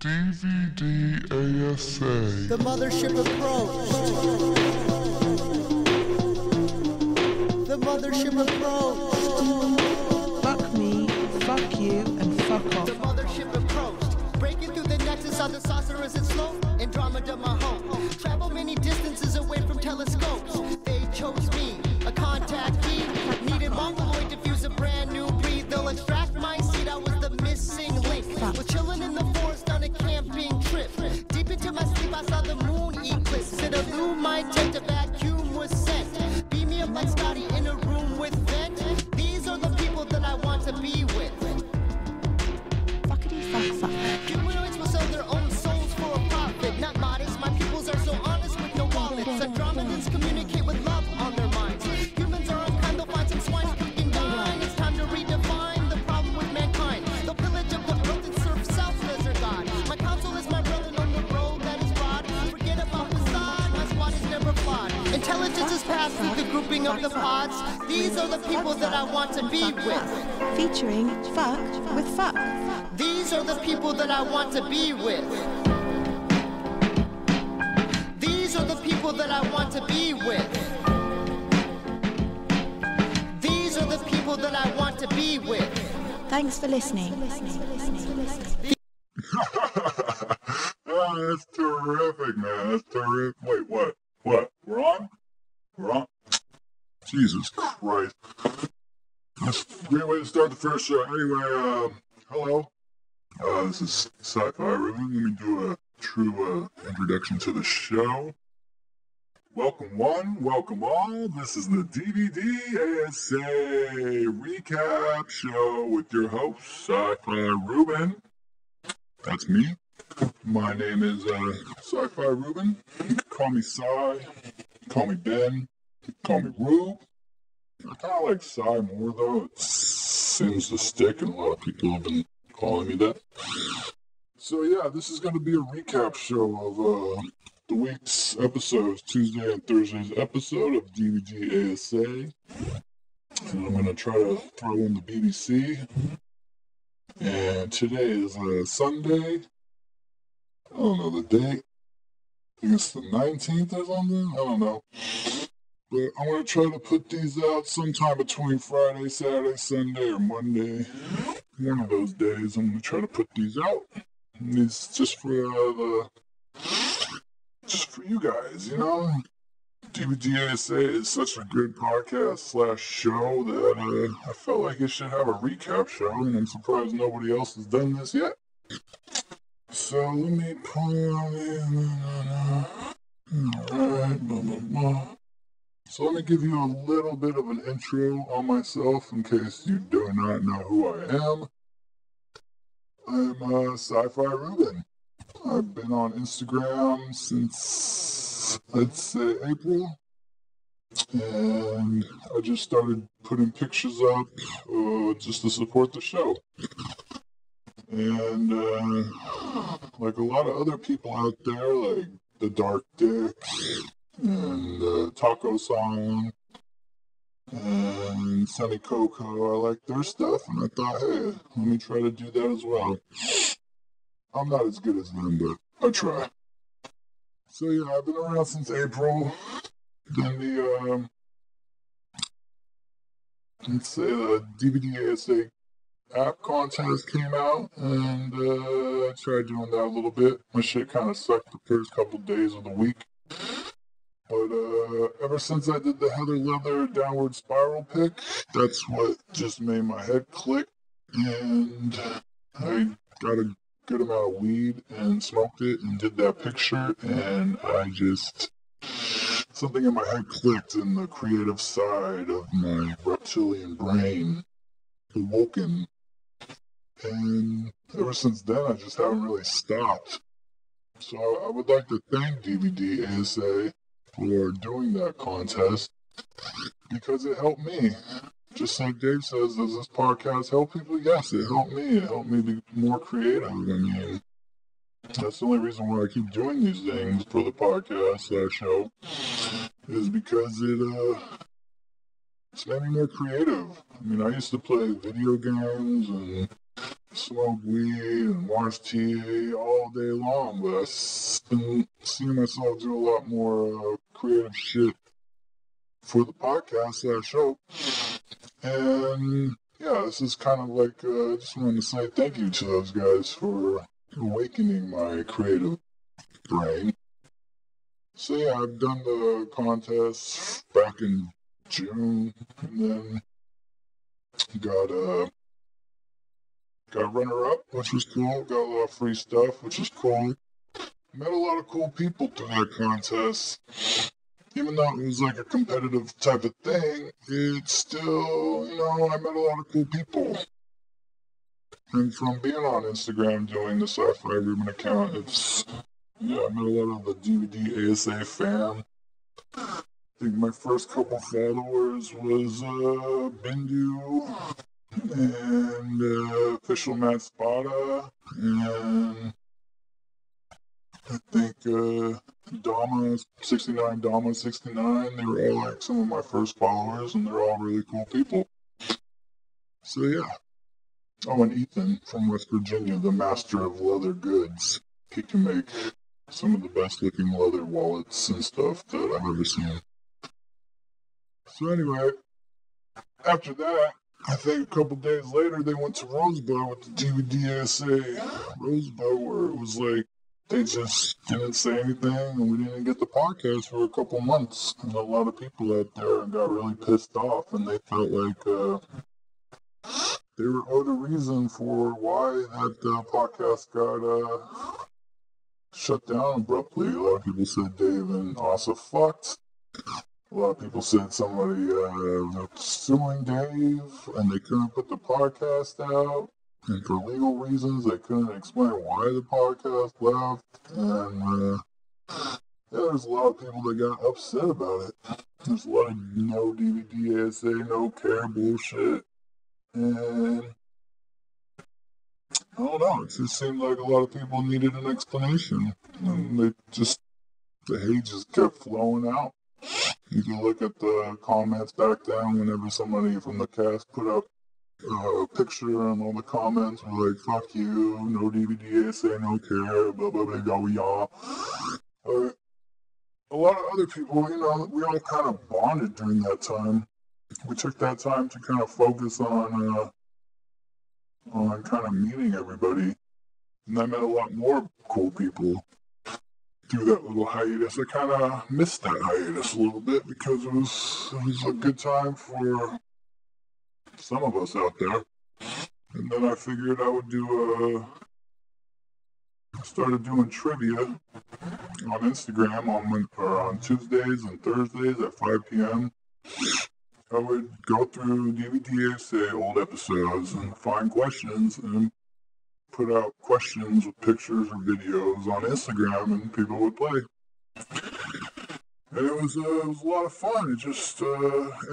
DVDASA. The mothership approach. The mothership approach. Fuck me, fuck you, and fuck off. The mothership approached. Breaking through the nexus of the saucer as it slow. Andromeda, my home. Travel many distances away from telescopes. They chose me, a contactee. Needed mongoloid to fuse a brand new breed. They'll extract my seed. I was the missing link. Was chilling in the forest on a camping trip. Deep into my sleep, I saw the moon eclipse. Said a room might take a vacuum was sent. Beat me up like Scotty in a room with vent. These are the people that I want to be with. Fuckity fuck fuck. Humanoids will sell their own souls for a profit. Not modest, my pupils are so honest with no wallets. Andromedans communicate with love on their minds. Humans are unkind, they'll find some swine who can dine. It's time to redefine the problem with mankind. They'll pillage of the earth and serve self as their god. My counsel is my brother on the road that is broad. Forget about facade, my squad is never flawed. Intelligence is passed through the grouping of the pods. These are the people that I want to be with. Featuring fuck with fuck. These are the people that I want to be with. These are the people that I want to be with. These are the people that I want to be with. Thanks for listening. Oh, that's terrific, man. That's terrific. Wait, what? What? We're on? We're on? Jesus Christ. That's a great way to start the first show. Anyway, hello. This is SciFiReuben. Let me do a true introduction to the show. Welcome one, welcome all. This is the DVDASA Recap Show with your host, SciFiReuben. That's me. My name is SciFiReuben. You can call me Sci, you can call me Ben, you can call me Rube. I kind of like Sci more though. It seems to stick and a lot of people have been calling me that. So yeah, this is going to be a recap show of the week's episodes, Tuesday and Thursday's episode of DVDASA. And I'm going to try to throw in the BBC. And today is Sunday. I don't know the date. I think it's the 19th or something. I don't know. But I'm going to try to put these out sometime between Friday, Saturday, Sunday, or Monday. One of those days I'm going to try to put these out. And it's just for you guys, you know. DVDASA is such a good podcast / show that I felt like it should have a recap show, and I'm surprised nobody else has done this yet. So let me pull in. Alright, blah, blah, blah. So let me give you a little bit of an intro on myself in case you do not know who I am. I'm SciFiReuben. I've been on Instagram since, I'd say, April. And I just started putting pictures up just to support the show. And like a lot of other people out there, like the Dark Dick and Taco Song and Sunny Coco, I like their stuff, and I thought, hey, let me try to do that as well. I'm not as good as them, but I try. So yeah, I've been around since April. Then the DVDASA app contest came out, and I tried doing that a little bit. My shit kind of sucked the first couple days of the week. But ever since I did the Heather Leather downward spiral pic, that's what just made my head click. And I got a good amount of weed and smoked it and did that picture, and something in my head clicked, and the creative side of my reptilian brain awoken. And ever since then, I just haven't really stopped. So I would like to thank DVDASA for doing that contest, because it helped me. Just like Dave says, does this podcast help people? Yes, it helped me. It helped me be more creative. I mean, that's the only reason why I keep doing these things for the podcast / show, is because it's made me more creative. I mean, I used to play video games and smoke weed and watch TV all day long, but I've been seeing myself do a lot more creative shit for the podcast/show. And yeah, this is kind of like, I just wanted to say thank you to those guys for awakening my creative brain. So yeah, I've done the contest back in June, and then got runner-up, which was cool. Got a lot of free stuff, which is cool. Met a lot of cool people through that contest. Even though it was like a competitive type of thing, it's still, I met a lot of cool people. And from being on Instagram doing the SciFiReuben account, I met a lot of the DVDASA fam. I think my first couple followers was Bindu and Official Matt Spada, and I think Dama69, they were all like some of my first followers, and they're all really cool people. So yeah. Oh, and Ethan from West Virginia, the master of leather goods. He can make some of the best looking leather wallets and stuff that I've ever seen. So anyway, after that, I think a couple days later, they went to Rosebud with the DVDASA Rosebud, where it was like, they just didn't say anything, and we didn't get the podcast for a couple months. And a lot of people out there got really pissed off, and they felt like they were owed a reason for why that podcast got shut down abruptly. A lot of people said Dave and Asa fucked. A lot of people said somebody was suing Dave, and they couldn't put the podcast out. And for legal reasons, they couldn't explain why the podcast left. And there's a lot of people that got upset about it. There's a lot of no DVDASA, no care bullshit. And I don't know, it just seemed like a lot of people needed an explanation. And the hate just kept flowing out. You can look at the comments back then whenever somebody from the cast put up a picture, and all the comments were like, fuck you, no DVDASA, no care, blah, blah, blah, blah, y'all. A lot of other people, we all kind of bonded during that time. We took that time to kind of focus on kind of meeting everybody. And I met a lot more cool people through that little hiatus. I kind of missed that hiatus a little bit because it was a good time for some of us out there. And then I figured I would started doing trivia on Instagram on Tuesdays and Thursdays at 5 p.m. I would go through DVDASA old episodes and find questions and put out questions with pictures or videos on Instagram, and people would play. And it was a lot of fun. It just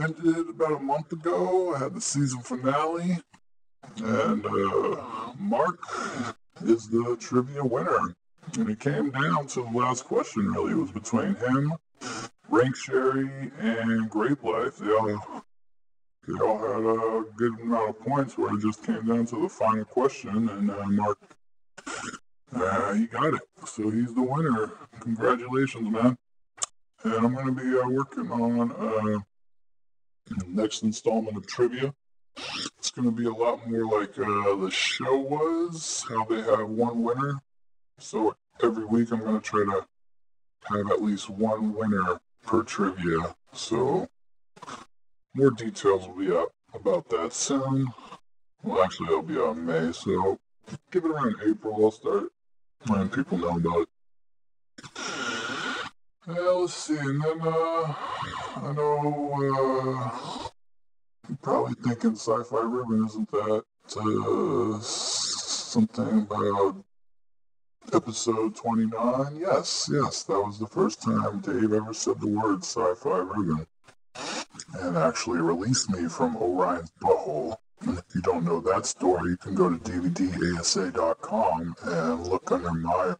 ended about a month ago. I had the season finale, and Mark is the trivia winner. And it came down to the last question, really. It was between him, Rank Sherry, and Grape Life. They all had a good amount of points where it just came down to the final question, and Mark, he got it. So he's the winner. Congratulations, man. And I'm going to be working on the next installment of trivia. It's going to be a lot more like the show was, how they have one winner. So every week I'm going to try to have at least one winner per trivia. So more details will be up about that soon. Well, actually, it'll be out in May, so give it around April. I'll start letting people know about it. Let's see, and then I know you're probably thinking SciFiReuben isn't that something about episode 29? Yes, that was the first time Dave ever said the word SciFiReuben, and actually released me from Orion's butthole. And if you don't know that story, you can go to DVDASA.com and look under my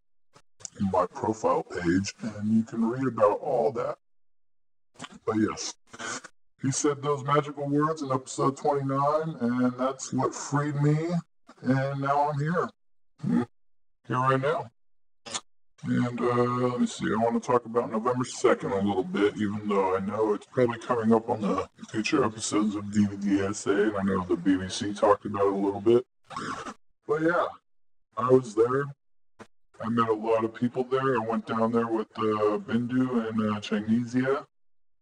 profile page, and you can read about all that. But yes, he said those magical words in episode 29, and that's what freed me And now I'm here. Here right now. And let me see, I want to talk about November 2nd a little bit, even though I know it's probably coming up on the future episodes of DVDASA, and I know the BBC talked about it a little bit. But yeah, I was there. I met a lot of people there. I went down there with Bindu and Chinese.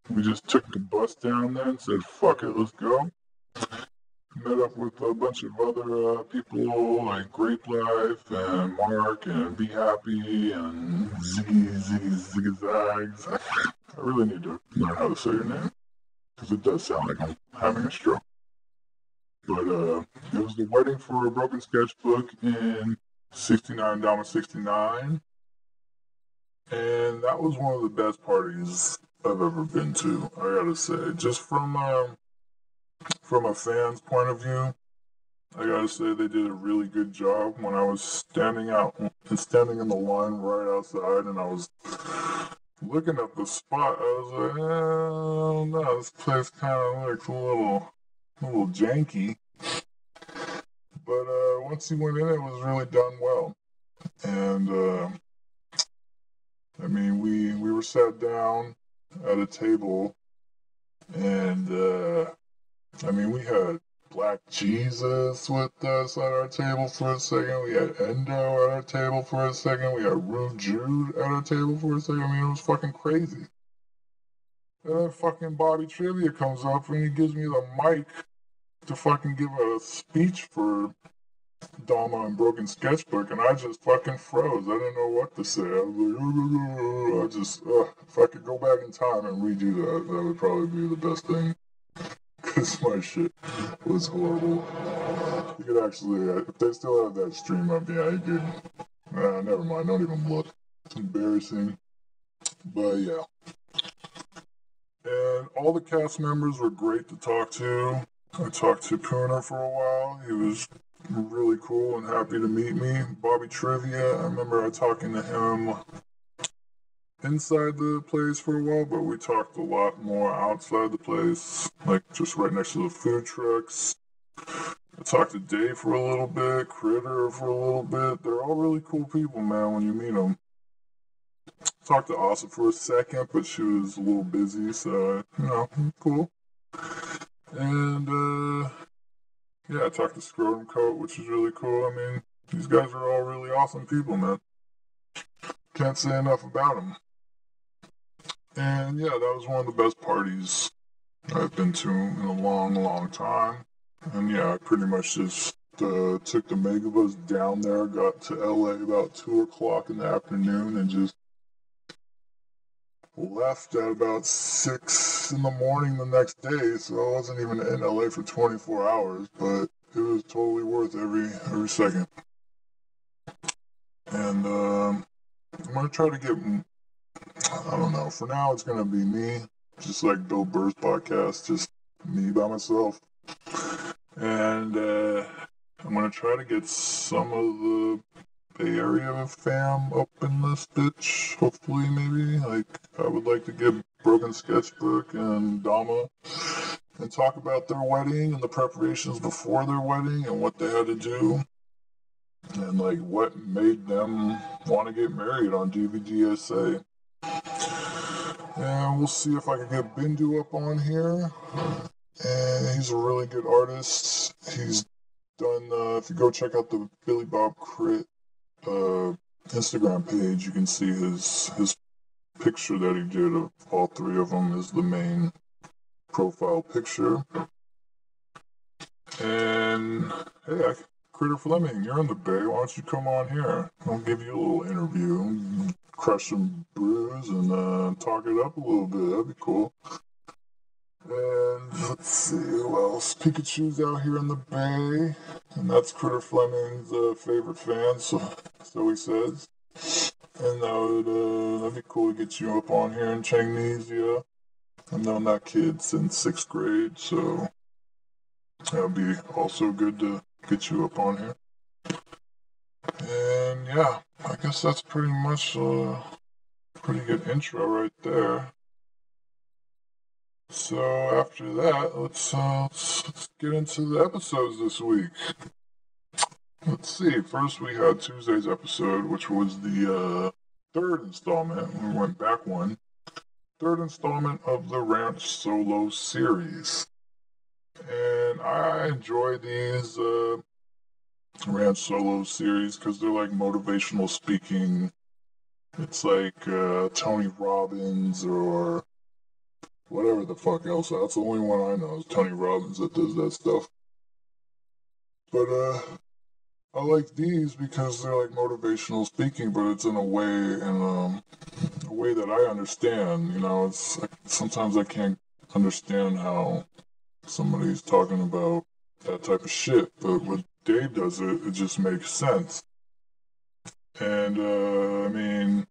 We just took the bus down there and said, fuck it, let's go. Met up with a bunch of other people like Grape Life and Mark and Be Happy and Ziggy Zags. I really need to learn how to say your name because it does sound like I'm having a stroke. But it was the wedding for a Broken Sketchbook in 69 Dama 69. And that was one of the best parties I've ever been to, I gotta say. Just from a fan's point of view, I gotta say they did a really good job. When I was standing in the line right outside and I was looking at the spot, I was like, oh no, this place kind of looks a little janky. But once you went in, it was really done well. And I mean, we were sat down at a table, and I mean, we had Black Jesus with us at our table for a second. We had Endo at our table for a second. We had Rude Jude at our table for a second. I mean, it was fucking crazy. And then fucking Bobby Trivia comes up and he gives me the mic to fucking give a speech for Dama and Broken Sketchbook, and I just fucking froze. I didn't know what to say. I was like, if I could go back in time and redo that would probably be the best thing. Because my shit was horrible. You could actually, if they still have that stream up, yeah, you could. Never mind, don't even look. It's embarrassing. But yeah. And all the cast members were great to talk to. I talked to Pooner for a while. He was really cool and happy to meet me. Bobby Trivia, I remember talking to him inside the place for a while, but we talked a lot more outside the place, like just right next to the food trucks. I talked to Dave for a little bit, Critter for a little bit. They're all really cool people, man, when you meet them. Talked to Asa for a second, but she was a little busy, so, cool. And, yeah, I talked to Scrotum Coat, which is really cool. I mean, these guys are all really awesome people, man. Can't say enough about them. And yeah, that was one of the best parties I've been to in a long, long time. And yeah, I pretty much just took the Megabus down there, got to LA about 2 o'clock in the afternoon, and just left at about 6 in the morning the next day. So I wasn't even in LA for 24 hours, but it was totally worth every second. And I'm going to try to get, I don't know, for now it's going to be me, just like Bill Burr's podcast, just me by myself. And I'm going to try to get some of the Bay Area fam up in this bitch, hopefully, maybe. Like, I would like to get Broken Sketchbook and Dama and talk about their wedding and the preparations before their wedding and what they had to do. And like what made them want to get married on DVDASA. And we'll see if I can get Bindu up on here. And he's a really good artist. He's done, if you go check out the Billy Bob Crit Instagram page, you can see his picture that he did of all three of them is the main profile picture. And hey, Critter Fleming, you're in the Bay. Why don't you come on here? I'll give you a little interview, crush some brews, and talk it up a little bit. That'd be cool. And let's see who else. Pikachu's out here in the Bay, and that's Critter Fleming's favorite fan, so he says. And that'd be cool to get you up on here in Changnesia. I've known that kid since 6th grade, so that would be also good to get you up on here. And yeah, I guess that's pretty much a pretty good intro right there. So after that, let's get into the episodes this week. let's see. First, we had Tuesday's episode, which was the third installment. We went back one. Third installment of the Ranch Solo series. And I enjoy these Ranch Solo series because they're like motivational speaking. It's like Tony Robbins or whatever the fuck else. That's the only one I know is Tony Robbins that does that stuff. But I like these because they're like motivational speaking, but it's in a way that I understand. You know, it's like, sometimes I can't understand how somebody's talking about that type of shit, but when Dave does it, it just makes sense. And I mean,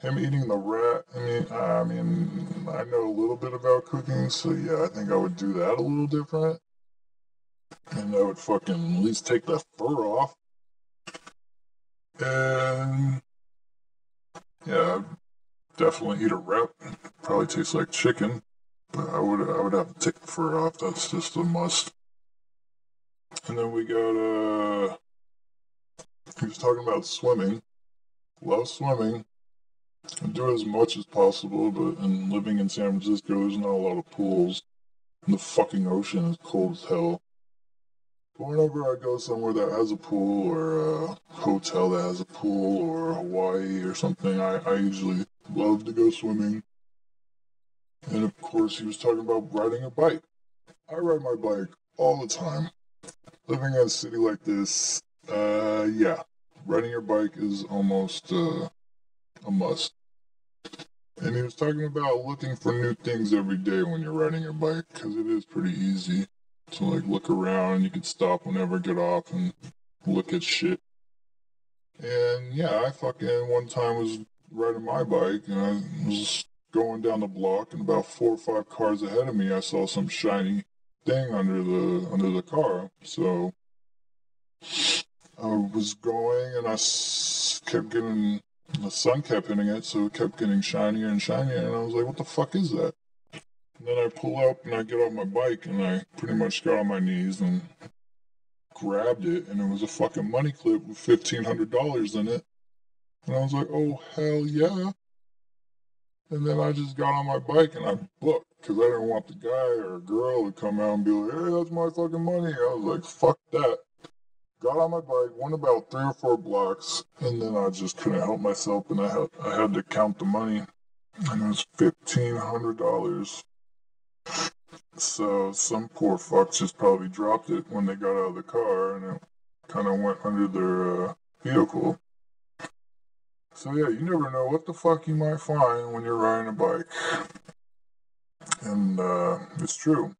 him eating the rat. I mean, I know a little bit about cooking, so yeah, I think I would do that a little different. And I would fucking at least take the fur off. And yeah, I'd definitely eat a rat. Probably tastes like chicken, but I would have to take the fur off. That's just a must. And then we got he was talking about swimming. Love swimming. I do it as much as possible, but living in San Francisco, there's not a lot of pools. And the fucking ocean is cold as hell. But whenever I go somewhere that has a pool, or a hotel that has a pool, or Hawaii or something, I usually love to go swimming. And of course, he was talking about riding a bike. I ride my bike all the time. Living in a city like this, yeah, riding your bike is almost a must. And he was talking about looking for new things every day when you're riding your bike, because it is pretty easy to like look around. You can stop whenever, get off, and look at shit. And yeah, I fucking one time was riding my bike, and I was going down the block, and about 4 or 5 cars ahead of me, I saw some shiny thing under the car. So I was going, and I kept getting, the sun kept hitting it, so it kept getting shinier and shinier, and I was like, what the fuck is that? And then I pull up, and I get off my bike, and I pretty much got on my knees and grabbed it, and it was a fucking money clip with $1,500 in it. And I was like, oh, hell yeah. And then I just got on my bike, and I booked, because I didn't want the guy or girl to come out and be like, hey, that's my fucking money. I was like, fuck that. Got on my bike, went about 3 or 4 blocks, and then I just couldn't help myself, and I had to count the money, and it was $1,500. So some poor fucks just probably dropped it when they got out of the car, and it kind of went under their vehicle. So yeah, you never know what the fuck you might find when you're riding a bike. And it's true.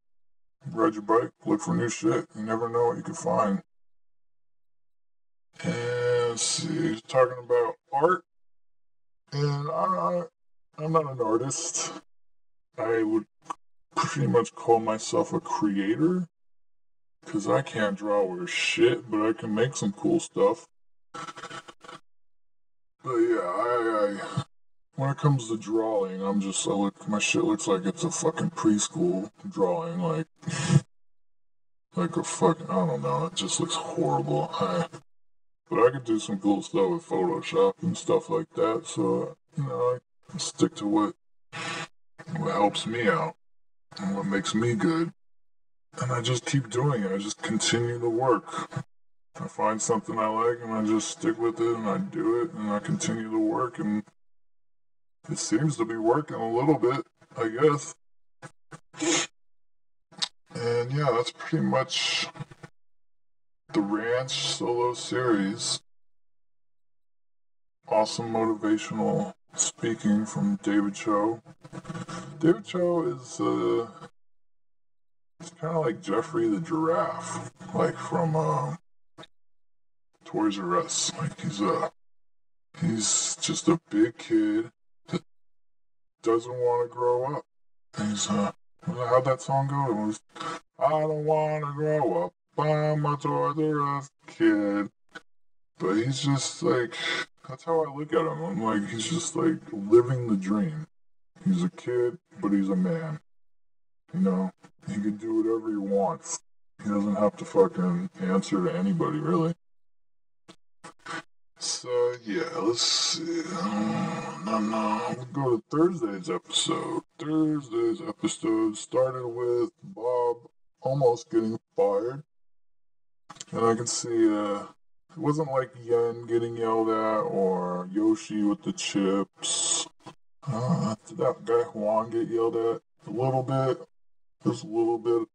Ride your bike, look for new shit. You never know what you can find. And let's see, he's talking about art. And I'm not an artist. I would pretty much call myself a creator. Because I can't draw worth shit, but I can make some cool stuff. But yeah, when it comes to drawing, my shit looks like it's a fucking preschool drawing, like a fucking, I don't know, it just looks horrible. But I could do some cool stuff with Photoshop and stuff like that, so, you know, I stick to what helps me out and what makes me good. And I just keep doing it. I just continue to work. I find something I like, and I just stick with it, and I do it, and I continue to work, and it seems to be working a little bit, I guess. And yeah, that's pretty much the Ranch Solo series. Awesome motivational speaking from David Cho. David Cho is it's kind of like Jeffrey the Giraffe, like from Toys R Us. Like he's just a big kid that doesn't want to grow up. And he's how'd that song go? It was, I don't want to grow up. I'm a Toys R Us kid. But he's just like, that's how I look at him. I'm like, he's just like living the dream. He's a kid, but he's a man. You know, he can do whatever he wants. He doesn't have to fucking answer to anybody, really. let's see. We'll go to Thursday's episode. Thursday's episode started with Bob almost getting fired. And I can see, it wasn't like Yen getting yelled at or Yoshi with the chips. Did that guy Juan get yelled at? A little bit. Just a little bit.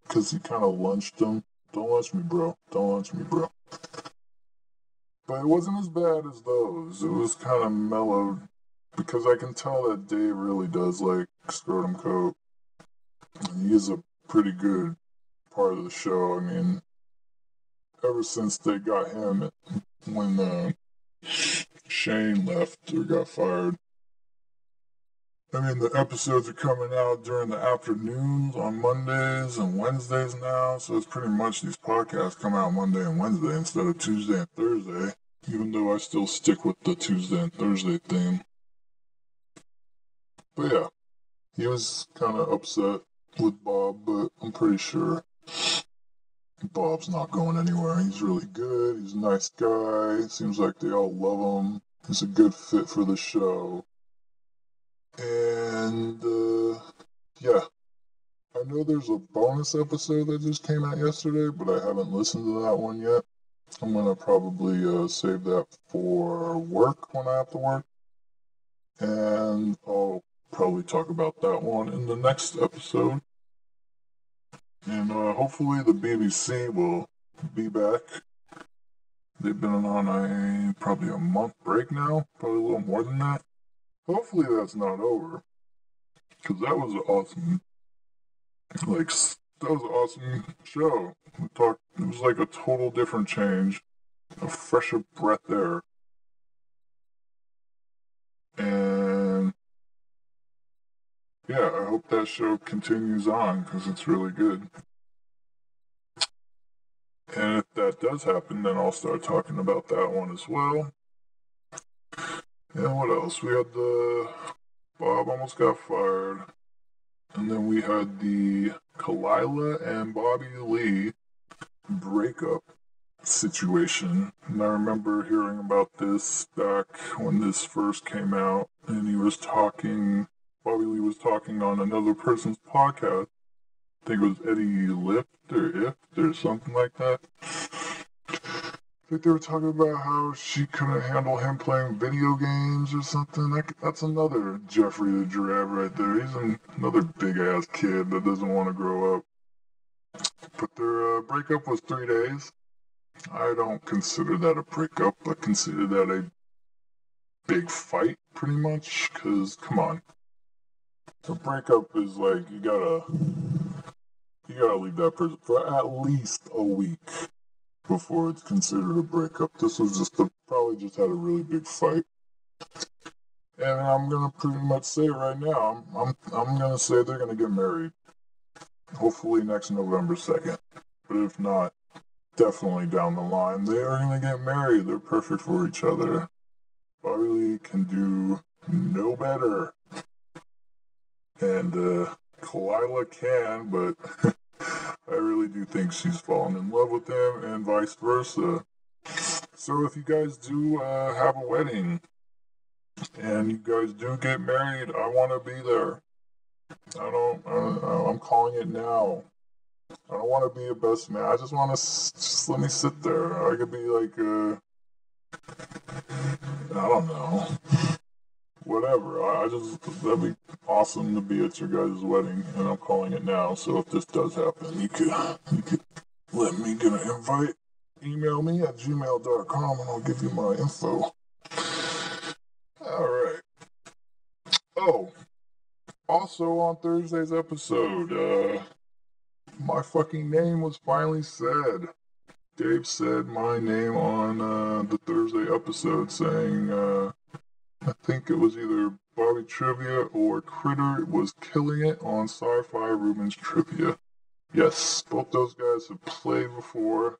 Because he kind of lunched him. Don't lunch me, bro. Don't lunch me, bro. But it wasn't as bad as those. It was kind of mellowed. Because I can tell that Dave really does like Scrotum Coat. He is a pretty good part of the show. I mean, ever since they got him when Shane left or got fired. I mean, the episodes are coming out during the afternoons on Mondays and Wednesdays now, so it's pretty much these podcasts come out Monday and Wednesday instead of Tuesday and Thursday, even though I still stick with the Tuesday and Thursday theme. But yeah, he was kind of upset with Bob, but I'm pretty sure Bob's not going anywhere. He's really good. He's a nice guy. Seems like they all love him. He's a good fit for the show. And, yeah. I know there's a bonus episode that just came out yesterday, but I haven't listened to that one yet. I'm going to probably save that for work when I have to work. And I'll probably talk about that one in the next episode. And hopefully the BBC will be back. They've been on probably a month break now, probably a little more than that. Hopefully that's not over, because that was an awesome show. It was like a total different change, a fresher breath air. And yeah, I hope that show continues on, because it's really good. And if that does happen, then I'll start talking about that one as well. And what else? We had the Bob almost got fired. And then we had the Kalila and Bobby Lee breakup situation. And I remember hearing about this back when this first came out. And Bobby Lee was talking on another person's podcast. I think it was Eddie Lift or Ift or something like that. I think they were talking about how she couldn't handle him playing video games or something. That's another Jeffrey the Giraffe right there. He's another big-ass kid that doesn't want to grow up. But their breakup was 3 days. I don't consider that a breakup. I consider that a big fight, pretty much. Because, come on. A breakup is like, you gotta leave that person for at least a week before it's considered a breakup. This was probably just had a really big fight. And I'm gonna pretty much say right now, I'm gonna say they're gonna get married. Hopefully next November 2nd. But if not, definitely down the line. They are gonna get married. They're perfect for each other. Bobby Lee can do no better. And Kalila can, but I really do think she's fallen in love with him, and vice versa. So if you guys do have a wedding, and you guys do get married, I want to be there. I'm calling it now. I don't want to be a best man. I just want to just let me sit there. I could be like, I don't know. Whatever. That'd be awesome to be at your guys' wedding, and I'm calling it now. So if this does happen, you could let me get an invite. Email me at gmail.com and I'll give you my info. Alright. Oh, also on Thursday's episode, my fucking name was finally said. Dave said my name on the Thursday episode, saying, I think it was either Bobby Trivia or Critter was killing it on SciFiReuben's Trivia. Yes, both those guys have played before.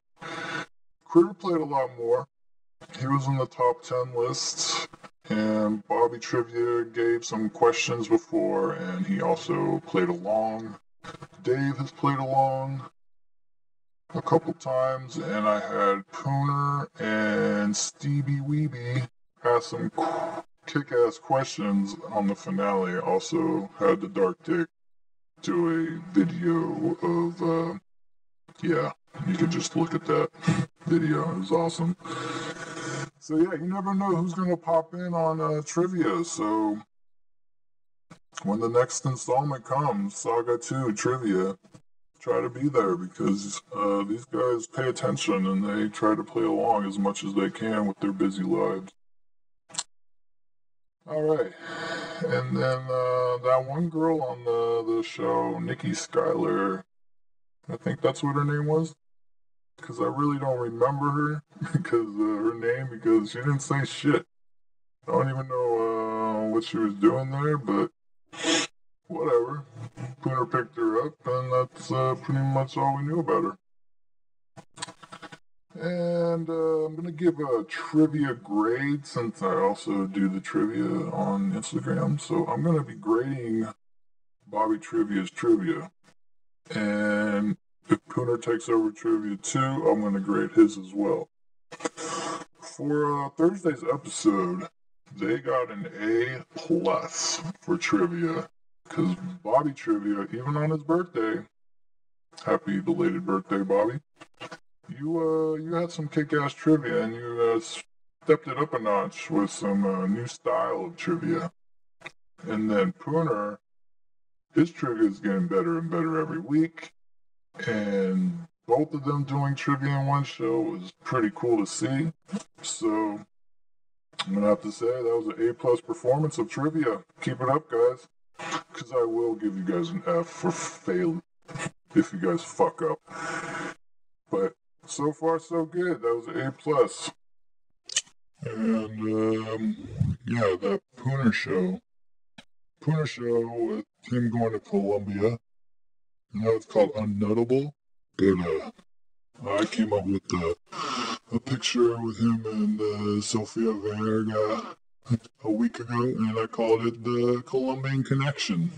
Critter played a lot more. He was in the top 10 list, and Bobby Trivia gave some questions before, and he also played along. Dave has played along. a couple times, and I had Pooner and Stevie Weeby ask some kick-ass questions on the finale. I also had the Dark Dick do a video of, yeah, you could just look at that video. It was awesome. So yeah, you never know who's going to pop in on trivia. So when the next installment comes, Saga 2 Trivia, try to be there, because these guys pay attention and they try to play along as much as they can with their busy lives. Alright, and then that one girl on the show, Nikki Skyler, I think that's what her name was, because I really don't remember her, because her name, because she didn't say shit. I don't even know what she was doing there, but whatever. Pooner picked her up, and that's pretty much all we knew about her. And I'm going to give a trivia grade, since I also do the trivia on Instagram. So I'm going to be grading Bobby Trivia's trivia. And if Pooner takes over trivia too, I'm going to grade his as well. For Thursday's episode, they got an A+ for trivia, because Bobby Trivia, even on his birthday, happy belated birthday, Bobby, you had some kick-ass trivia, and you stepped it up a notch with some new style of trivia. And then Pooner, his trivia is getting better and better every week, and both of them doing trivia in one show was pretty cool to see. So I'm going to have to say that was an A+ performance of trivia. Keep it up, guys, because I will give you guys an F for fail if you guys fuck up. But so far, so good. That was an A+. And, yeah, that Pooner show with him going to Colombia, it's called Unnotable, but I came up with a picture with him and Sofia Vergara a week ago, and I called it the Colombian Connection.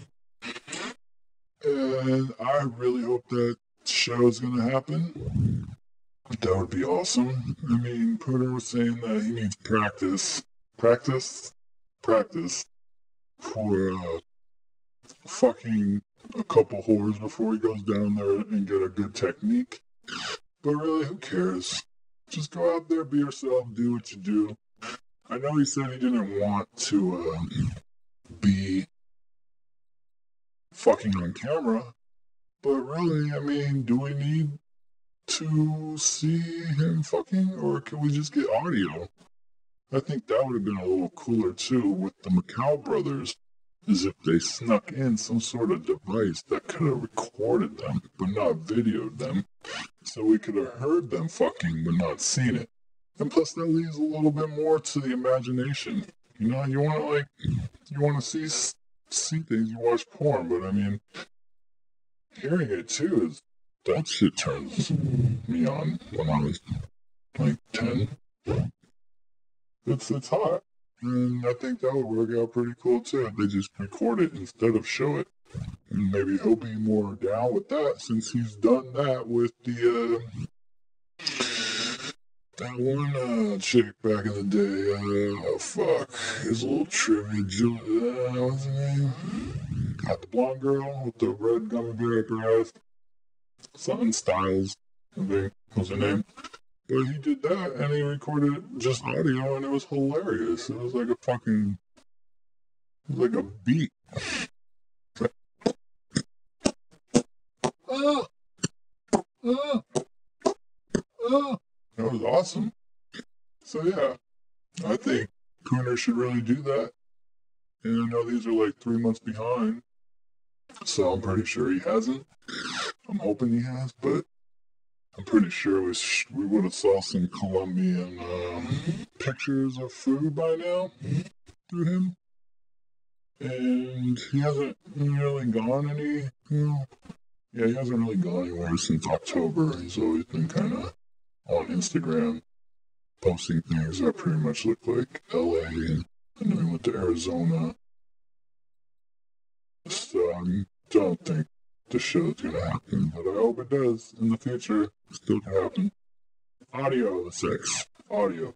And I really hope that show is going to happen. That would be awesome. I mean, Pooner was saying that he needs practice for fucking a couple whores before he goes down there and get a good technique. But really, who cares? Just go out there, be yourself, do what you do. I know he said he didn't want to be fucking on camera, but really, I mean, do we need to see him fucking, or can we just get audio? I think that would have been a little cooler too with the Macau brothers, is if they snuck in some sort of device that could have recorded them but not videoed them, so we could have heard them fucking but not seen it. And plus that leaves a little bit more to the imagination. You know, you want to see things, you watch porn, but I mean, hearing it too is, that shit turns me on when I was like 10. It's hot. And I think that would work out pretty cool too if they just record it instead of show it. And maybe he'll be more down with that, since he's done that with the that one chick back in the day. His little trivia, what's her name? Got the blonde girl with the red gummy bear up her ass. Something Styles, I think was her name. But he did that, and he recorded just audio, and it was hilarious. It was like a beat. That was awesome. So yeah, I think Pooner should really do that. And I know these are like 3 months behind, so I'm pretty sure he hasn't. I'm hoping he has, but I'm pretty sure we would have saw some Colombian pictures of food by now through him. And he hasn't really gone he hasn't really gone anywhere since October. He's always been kind of on Instagram posting things that pretty much look like LA, and then he went to Arizona. So I don't think the show's gonna happen, but I hope it does in the future. It still can happen. Audio, the sex. Audio.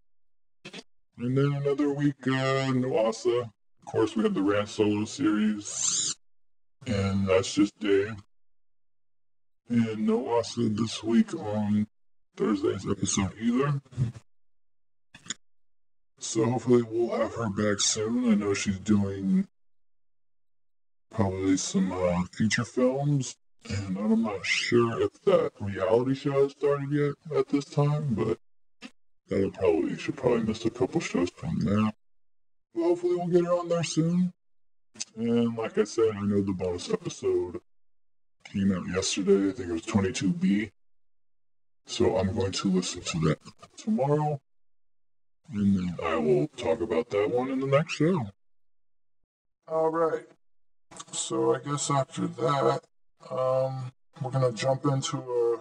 And then another week, NODVDASA. Of course, we have the Rant Solo series. And that's just Dave. And NODVDASA this week on Thursday's episode either. So hopefully we'll have her back soon. I know she's doing probably some feature films. And I'm not sure if that reality show has started yet at this time, but she'll probably miss a couple shows from that. But hopefully we'll get her on there soon. And like I said, I know the bonus episode came out yesterday. I think it was 22B. So I'm going to listen to that tomorrow. And then I will talk about that one in the next show. Alright. So I guess after that, we're going to jump into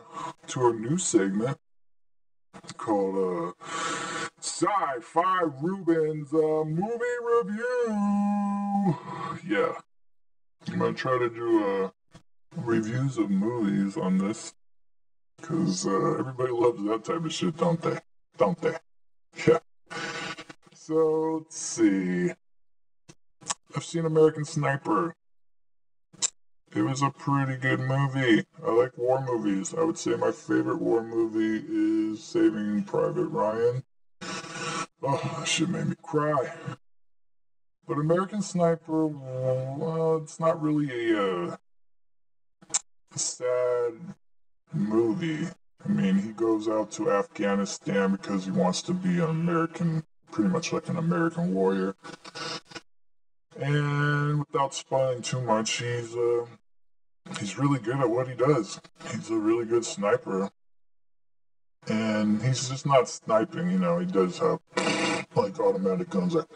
a new segment called SciFiReuben's movie review. Yeah. I'm going to try to do reviews of movies on this because everybody loves that type of shit, don't they? Don't they? Yeah. So, let's see. I've seen American Sniper. It was a pretty good movie. I like war movies. I would say my favorite war movie is Saving Private Ryan. Oh, that shit made me cry. But American Sniper, well, it's not really a sad movie. I mean, he goes out to Afghanistan because he wants to be an American, pretty much like an American warrior. And without spoiling too much, he's really good at what he does. He's a really good sniper. And he's just not sniping, he does have, like, automatic guns that,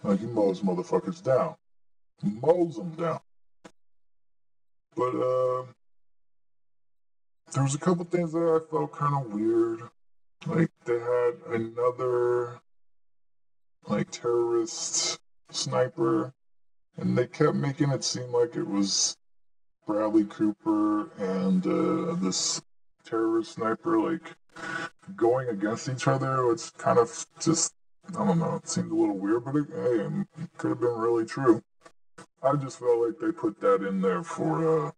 like, he mows motherfuckers down. He mows them down. But, there was a couple things that I felt kind of weird. Like, they had another, like, terrorist sniper, and they kept making it seem like it was Bradley Cooper and this terrorist sniper, like, going against each other. It's kind of just, I don't know, it seemed a little weird, but it could have been really true. I just felt like they put that in there for a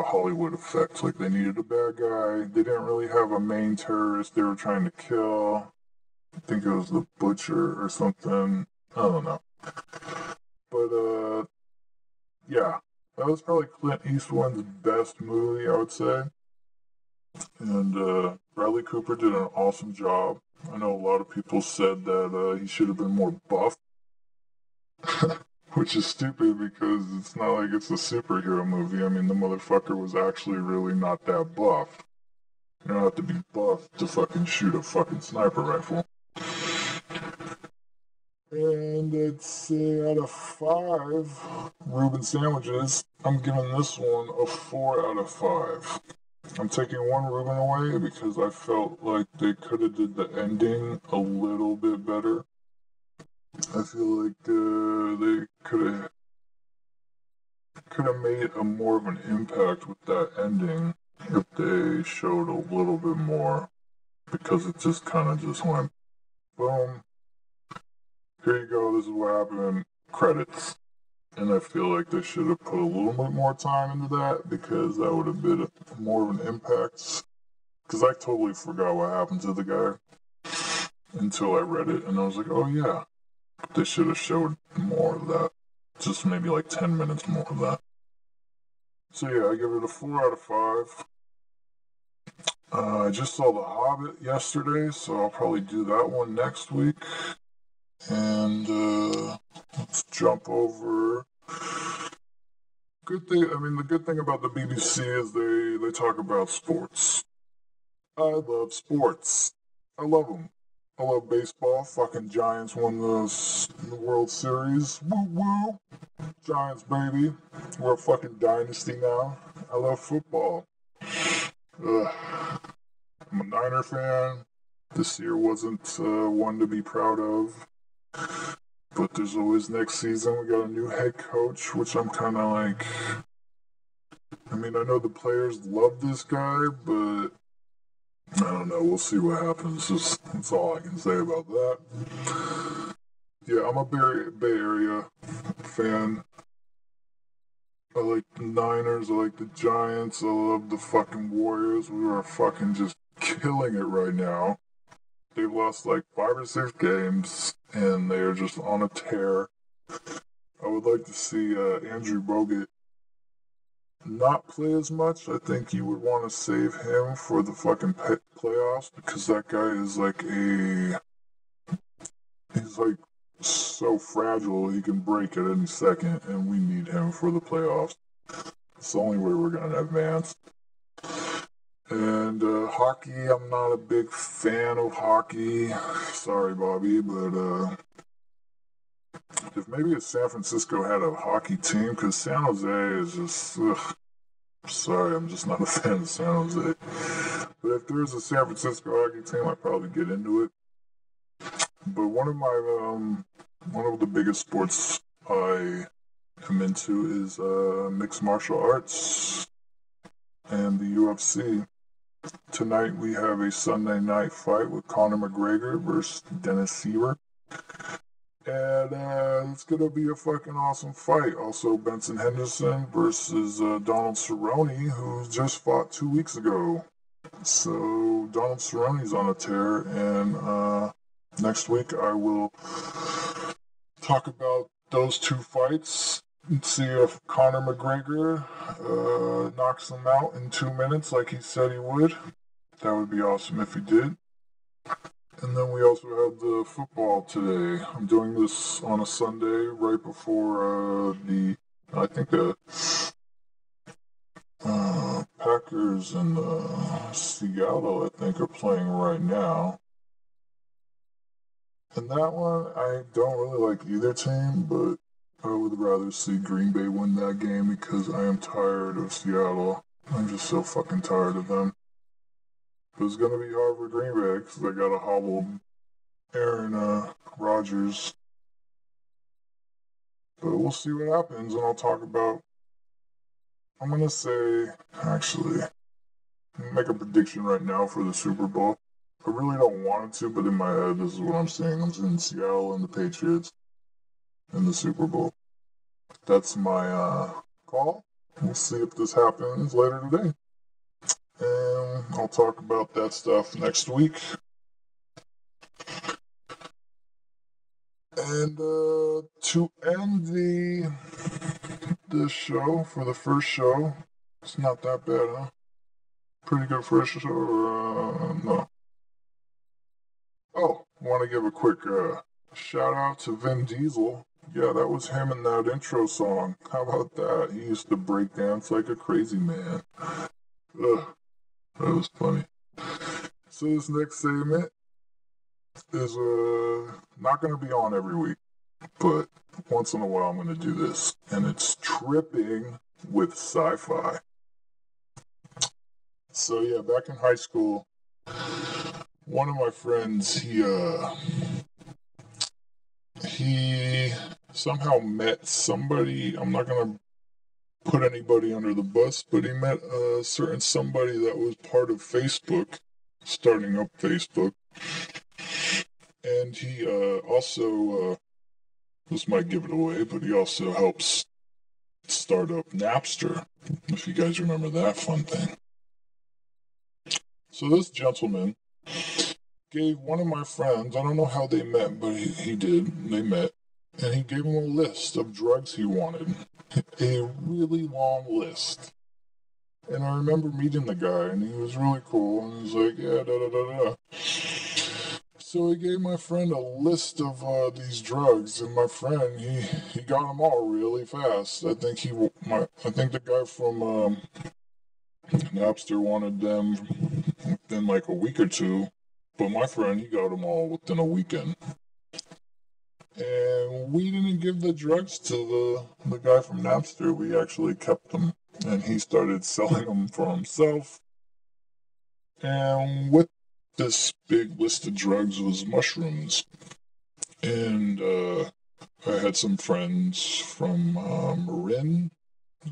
Hollywood effect. Like, they needed a bad guy. They didn't really have a main terrorist they were trying to kill. I think it was the Butcher or something. I don't know. But, yeah. That was probably Clint Eastwood's best movie, I would say. And, Bradley Cooper did an awesome job. I know a lot of people said that, he should have been more buff. Which is stupid because it's not like it's a superhero movie. I mean, the motherfucker was actually really not that buff. You don't have to be buff to fucking shoot a fucking sniper rifle. And it's out of 5 Reuben sandwiches, I'm giving this one a 4 out of 5. I'm taking 1 Reuben away because I felt like they could have did the ending a little bit better. I feel like they could have made a more of an impact with that ending if they showed a little bit more, because it just kind of just went boom. Here you go. This is what happened. Credits. And I feel like they should have put a little bit more time into that because that would have been more of an impact. Because I totally forgot what happened to the guy until I read it, and I was like, oh yeah. They should have showed more of that. Just maybe like 10 minutes more of that. So yeah, I give it a 4 out of 5. I just saw The Hobbit yesterday, so I'll probably do that one next week. And let's jump over. The good thing about the BBC is they talk about sports. I love sports. I love them. I love baseball. Fucking Giants won the World Series. Woo woo. Giants, baby. We're a fucking dynasty now. I love football. I'm a Niner fan. This year wasn't one to be proud of. But there's always next season. We got a new head coach, which I'm kind of like. I mean, I know the players love this guy, but I don't know. We'll see what happens. That's all I can say about that. Yeah, I'm a Bay Area fan. I like the Niners. I like the Giants. I love the fucking Warriors. We are fucking just killing it right now. They've lost like 5 or 6 games, and they are just on a tear. I would like to see Andrew Bogut not play as much. I think you would want to save him for the fucking playoffs, because that guy is like he's like so fragile, he can break at any second, and we need him for the playoffs. It's the only way we're going to advance. And hockey, I'm not a big fan of hockey. Sorry, Bobby, but if maybe San Francisco had a hockey team, because San Jose is just, sorry, I'm just not a fan of San Jose. But if there's a San Francisco hockey team, I'd probably get into it. But one of the biggest sports I am into is mixed martial arts and the UFC. Tonight we have a Sunday night fight with Conor McGregor versus Dennis Siver. And it's going to be a fucking awesome fight. Also, Benson Henderson versus Donald Cerrone, who just fought 2 weeks ago. So Donald Cerrone's on a tear, and next week I will talk about those 2 fights and see if Conor McGregor knocks him out in 2 minutes like he said he would. That would be awesome if he did. And then we also have the football today. I'm doing this on a Sunday right before the Packers and Seattle, I think, are playing right now. And that one, I don't really like either team, but I would rather see Green Bay win that game because I am tired of Seattle. I'm just so fucking tired of them. But it's going to be hard for Green Bay because they got to hobble Aaron Rodgers. But we'll see what happens, and I'll talk about, I'm going to say, actually, make a prediction right now for the Super Bowl. I really don't want it to, but in my head, this is what I'm saying. I'm seeing Seattle and the Patriots in the Super Bowl. That's my call. We'll see if this happens later today. And I'll talk about that stuff next week. And to end the show, for the first show, it's not that bad, huh? Pretty good first show, no. Oh, I want to give a quick shout out to Vin Diesel. Yeah, that was him in that intro song. How about that? He used to break dance like a crazy man. Ugh, that was funny. So this next segment is not going to be on every week, but once in a while I'm going to do this, and it's tripping with sci-fi. So yeah, back in high school, one of my friends, he somehow met somebody. I'm not going to put anybody under the bus, but he met a certain somebody that was part of Facebook, starting up Facebook. And he also, this might give it away, but he also helps start up Napster, if you guys remember that fun thing. So this gentleman gave one of my friends, I don't know how they met, but he did, they met, and he gave him a list of drugs he wanted, a really long list. And I remember meeting the guy, and he was really cool, and he was like, yeah, da-da-da-da. So he gave my friend a list of these drugs, and my friend, he got them all really fast. I think the guy from Napster wanted them within like a week or two, but my friend, he got them all within a weekend. And we didn't give the drugs to the guy from Napster. We actually kept them, and he started selling them for himself. And with this big list of drugs was mushrooms. And I had some friends from Marin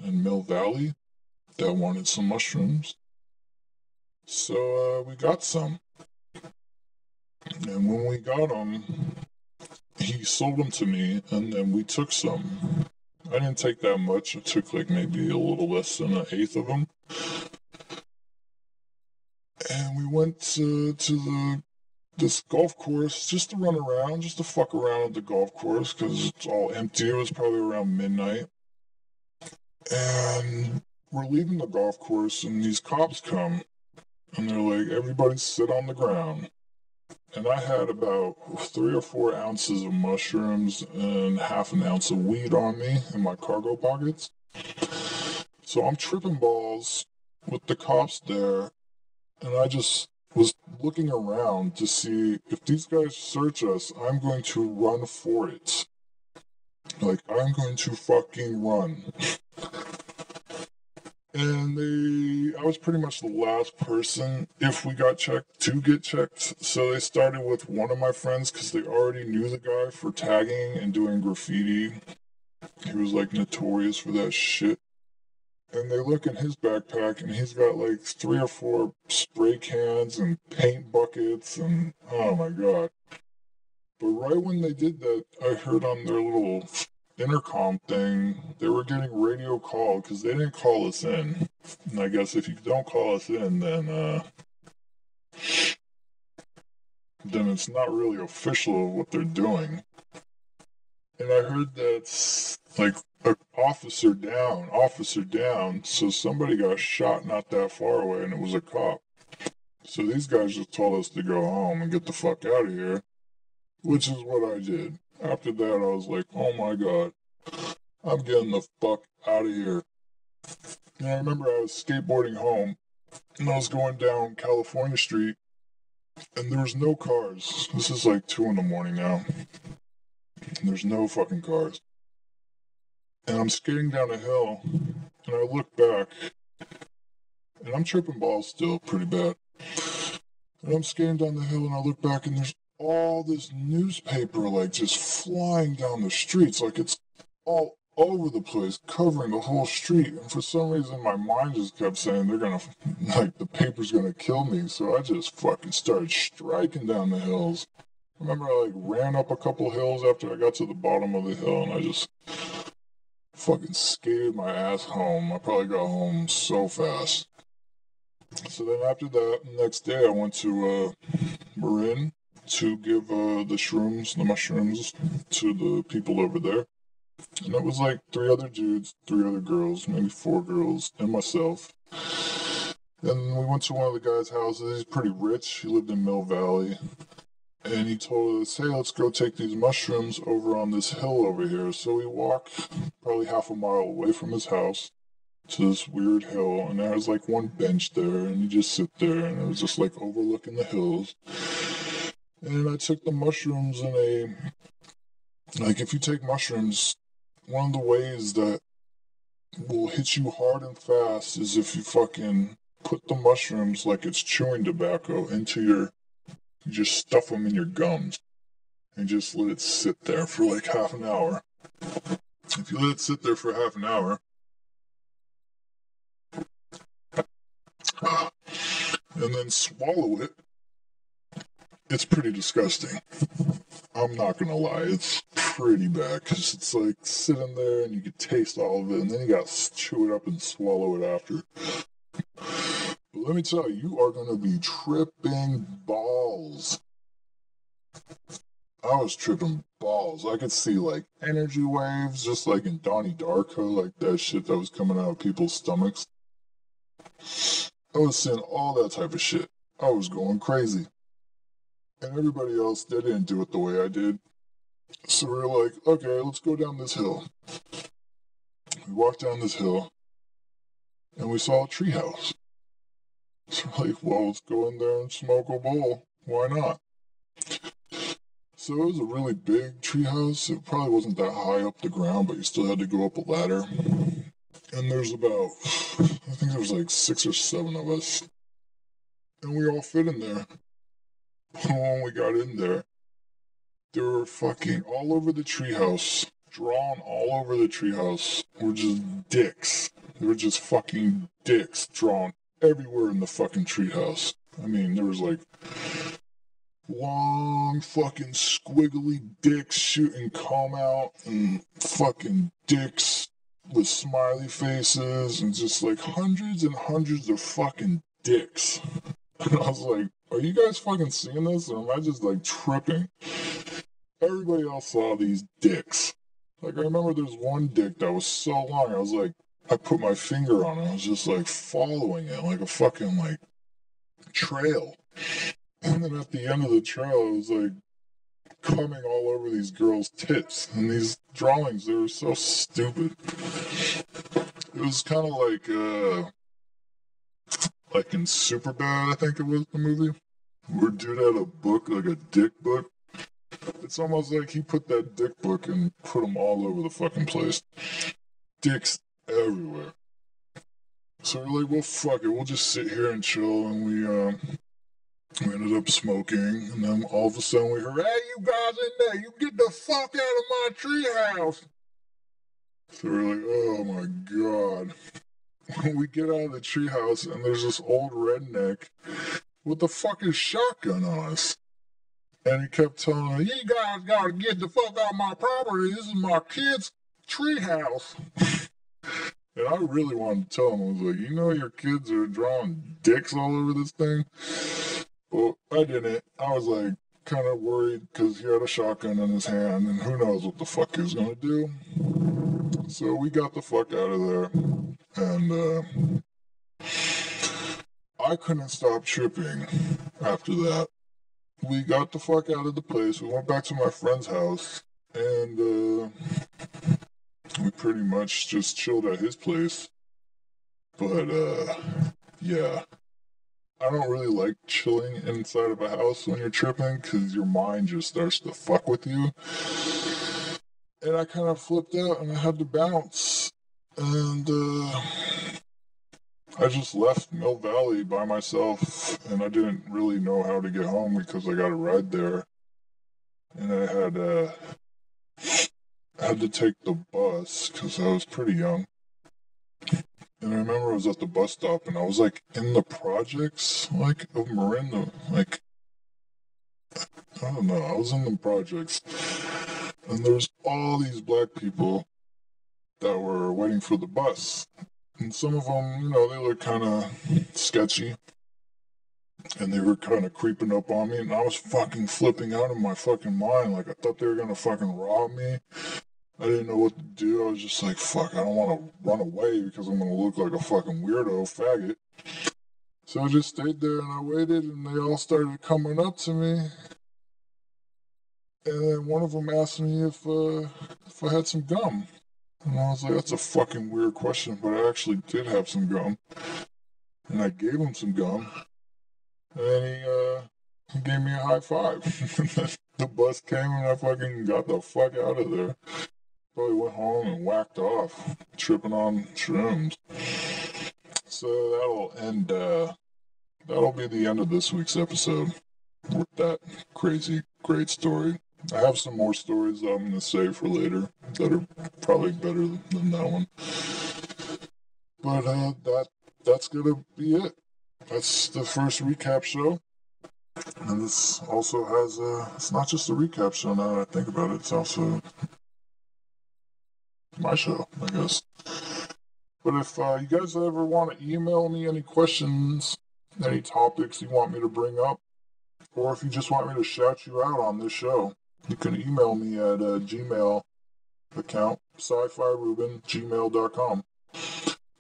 and Mill Valley that wanted some mushrooms. So we got some. And when we got them, he sold them to me, and then we took some. I didn't take that much. I took like maybe a little less than an eighth of them. And we went to this golf course just to run around, just to fuck around at the golf course because it's all empty. It was probably around midnight. And we're leaving the golf course, and these cops come, and they're like, everybody sit on the ground. And I had about 3 or 4 ounces of mushrooms and half an ounce of weed on me in my cargo pockets. So I'm tripping balls with the cops there, and I just was looking around to see if these guys search us, I'm going to run for it. Like, I'm going to fucking run. And I was pretty much the last person, if we got checked, to get checked. So they started with one of my friends because they already knew the guy for tagging and doing graffiti. He was like notorious for that shit. And they look in his backpack and he's got like 3 or 4 spray cans and paint buckets and oh my god. But right when they did that, I heard on their little intercom thing, they were getting radio called because they didn't call us in. And I guess if you don't call us in, then it's not really official of what they're doing. And I heard that's like an officer down, so somebody got shot not that far away and it was a cop. So these guys just told us to go home and get the fuck out of here, which is what I did. After that, I was like, oh my god, I'm getting the fuck out of here. And I remember I was skateboarding home, and I was going down California Street, and there was no cars. This is like 2 in the morning now. And there's no fucking cars. And I'm skating down a hill, and I look back, and I'm tripping balls still pretty bad. And I'm skating down the hill, and I look back, and there's all this newspaper like just flying down the streets, like it's all over the place, covering the whole street. And for some reason my mind just kept saying they're gonna, like, the paper's gonna kill me. So I just fucking started striking down the hills. I remember I like ran up a couple hills after I got to the bottom of the hill, and I just fucking skated my ass home. I probably got home so fast. So then after that, the next day I went to Marin to give the mushrooms to the people over there. And it was like 3 other dudes, 3 other girls, maybe 4 girls, and myself. And we went to one of the guys' houses. He's pretty rich. He lived in Mill Valley. And he told us, hey, let's go take these mushrooms over on this hill over here. So we walk probably half a mile away from his house to this weird hill. And there was like one bench there, and you just sit there, and it was just like overlooking the hills. And I took the mushrooms if you take mushrooms, one of the ways that will hit you hard and fast is if you fucking put the mushrooms like it's chewing tobacco you just stuff them in your gums and just let it sit there for like half an hour. If you let it sit there for half an hour, and then swallow it, it's pretty disgusting. I'm not gonna lie, it's pretty bad because it's like sitting there and you can taste all of it, and then you gotta chew it up and swallow it after. But let me tell you, you are gonna be tripping balls. I was tripping balls. I could see like energy waves, just like in Donnie Darko, like that shit that was coming out of people's stomachs. I was seeing all that type of shit. I was going crazy. And everybody else, they didn't do it the way I did. So we were like, okay, let's go down this hill. We walked down this hill, and we saw a treehouse. So we're like, well, let's go in there and smoke a bowl. Why not? So it was a really big treehouse. It probably wasn't that high up the ground, but you still had to go up a ladder. And there's about, I think there was like 6 or 7 of us. And we all fit in there. When we got in there They were fucking all over the treehouse. Drawn all over the treehouse were just dicks. They were just fucking dicks drawn everywhere in the fucking treehouse. I mean, there was like long fucking squiggly dicks shooting comb out and fucking dicks with smiley faces and just like hundreds and hundreds of fucking dicks. And I was like, are you guys fucking seeing this, or am I just like tripping? Everybody else saw these dicks. Like, I remember there's one dick that was so long, I was like, I put my finger on it, I was just like following it like a fucking like trail. And then at the end of the trail, it was like coming all over these girls' tits. And these drawings, they were so stupid. It was kind of like in Superbad, I think it was, the movie, where dude had a book, like a dick book. It's almost like he put that dick book and put them all over the fucking place. Dicks everywhere. So we're like, well, fuck it, we'll just sit here and chill, and we ended up smoking, and then all of a sudden we heard, hey, you guys in there, you get the fuck out of my treehouse. So we're like, oh my god. When we get out of the treehouse, and there's this old redneck with a fucking shotgun on us. And he kept telling us, you guys gotta get the fuck out of my property, this is my kid's treehouse. And I really wanted to tell him, I was like, you know your kids are drawing dicks all over this thing? Well, I didn't. I was like kind of worried because he had a shotgun in his hand and who knows what the fuck he was going to do. So we got the fuck out of there. And I couldn't stop tripping after that. We got the fuck out of the place. We went back to my friend's house. And we pretty much just chilled at his place. But yeah. I don't really like chilling inside of a house when you're tripping because your mind just starts to fuck with you. And I kind of flipped out and I had to bounce. And I just left Mill Valley by myself and I didn't really know how to get home because I got a ride there. And I had to take the bus because I was pretty young. And I remember I was at the bus stop and I was like in the projects, like of Marin, like, I don't know, I was in the projects. And there's all these black people that were waiting for the bus. And some of them, you know, they looked kind of sketchy. And they were kind of creeping up on me and I was fucking flipping out of my fucking mind. Like I thought they were going to fucking rob me. I didn't know what to do. I was just like, fuck, I don't want to run away because I'm going to look like a fucking weirdo faggot. So I just stayed there and I waited and they all started coming up to me. And then one of them asked me if I had some gum. And I was like, that's a fucking weird question, but I actually did have some gum. And I gave him some gum. And then he gave me a high five. The bus came and I fucking got the fuck out of there. Probably went home and whacked off, tripping on shrooms. So that'll be the end of this week's episode with that crazy, great story. I have some more stories that I'm going to save for later that are probably better than that one. But that's going to be it. That's the first recap show. And this also has it's not just a recap show now that I think about it, it's also my show, I guess. But if you guys ever want to email me any questions, any topics you want me to bring up, or if you just want me to shout you out on this show, you can email me at Gmail account, SciFiReuben, gmail.com.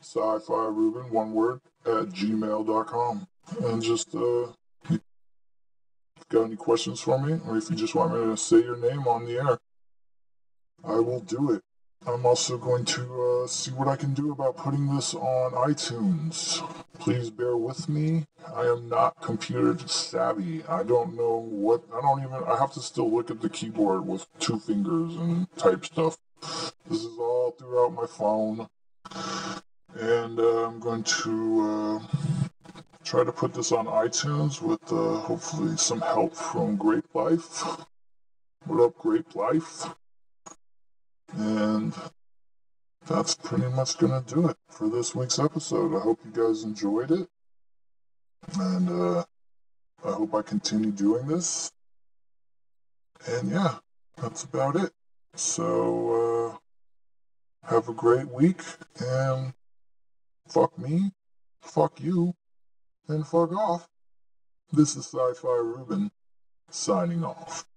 SciFiReuben, one word, at gmail.com. And just, if you got any questions for me, or if you just want me to say your name on the air, I will do it. I'm also going to see what I can do about putting this on iTunes. Please bear with me. I am not computer savvy. I don't know I have to still look at the keyboard with two fingers and type stuff. This is all throughout my phone. And I'm going to try to put this on iTunes with hopefully some help from Great Life. What up, Grape Life? And that's pretty much gonna do it for this week's episode. I hope you guys enjoyed it. And I hope I continue doing this. And yeah, that's about it. So, have a great week, and fuck me, fuck you, and fuck off. This is SciFiReuben, signing off.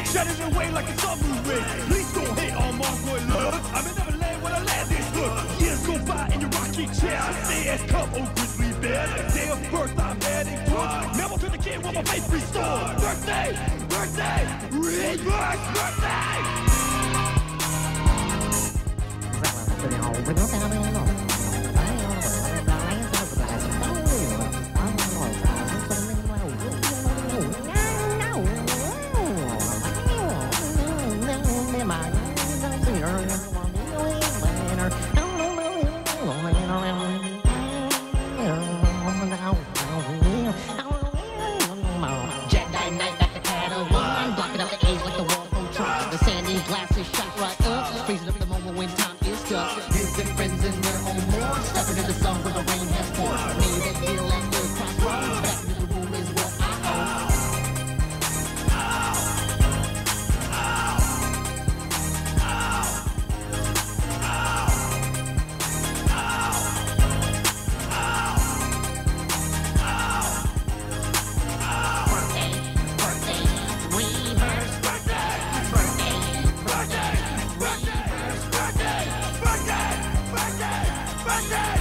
Shutting away like a submarine. Please don't hate on my boy love. I'm in Neverland when I land this look. Years go by in your rocking chair. I stay as come, oh grizzly bear. Day of birth, I'm heading towards. Memo to the kid with my faith restored. Birthday, reverse birthday. Glasses shot right up, freezing up the moment when time is stuck. His and friends in their own more, stepping in the sun where the rain has poured. Made that deal at the crossroads, back into the room is what I Birthday!